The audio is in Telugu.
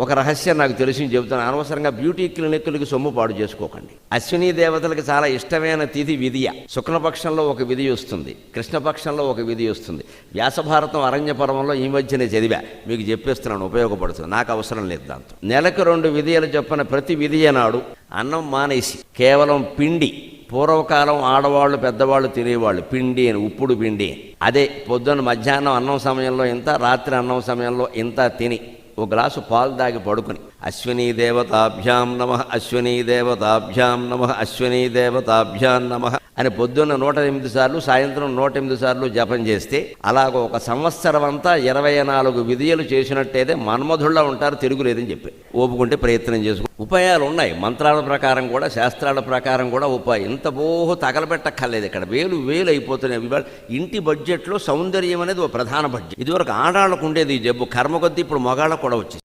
ఒక రహస్యం నాకు తెలిసి చెబుతాను. అనవసరంగా బ్యూటీ క్లినిక్లకి సొమ్ము పాడు చేసుకోకండి. అశ్విని దేవతలకు చాలా ఇష్టమైన తిథి విధియ. శుక్లపక్షంలో ఒక విధి వస్తుంది, కృష్ణపక్షంలో ఒక విధి వస్తుంది. వ్యాసభారతం అరణ్య పర్వంలో ఈ మధ్యనే చదివా, మీకు చెప్పేస్తున్నాను, ఉపయోగపడుతుంది. నాకు అవసరం లేదు దాంతో. నెలకు 2 విధియలు చెప్పిన ప్రతి విధియ నాడు అన్నం మానేసి కేవలం పిండి, పూర్వకాలం ఆడవాళ్ళు పెద్దవాళ్ళు తినేవాళ్ళు పిండి అని, ఉప్పుడు పిండి. అదే పొద్దున్న మధ్యాహ్నం అన్నం సమయంలో ఇంత, రాత్రి అన్నం సమయంలో ఇంత తిని ఒక గ్లాసు పాలు దాగి పడుకుని అశ్వినీ దేవతాభ్యాం నమః, అశ్వినీ దేవతాభ్యాం నమః, అశ్వినీ దేవతాభ్యాం నమః అని పొద్దున్న 108 సార్లు, సాయంత్రం 108 సార్లు జపం చేస్తే అలాగ ఒక సంవత్సరం అంతా 24 విధియలు చేసినట్టయితే మన్మధుళ్ళ ఉంటారు, తిరుగులేదని చెప్పి. ఓపుకుంటే ప్రయత్నం చేసుకో. ఉపాయాలు ఉన్నాయి, మంత్రాల ప్రకారం కూడా, శాస్త్రాల ప్రకారం కూడా ఉపాయం. ఇంత తగలబెట్టక్కర్లేదు. ఇక్కడ వేలు అయిపోతున్నాయి. ఇవాళ ఇంటి బడ్జెట్లో సౌందర్యం అనేది ఒక ప్రధాన బడ్జెట్. ఇదివరకు ఆడాళ్ళకు ఉండేది ఈ జబ్బు, కర్మ కొద్దీ ఇప్పుడు మగాళ్ళకు కూడా వచ్చింది.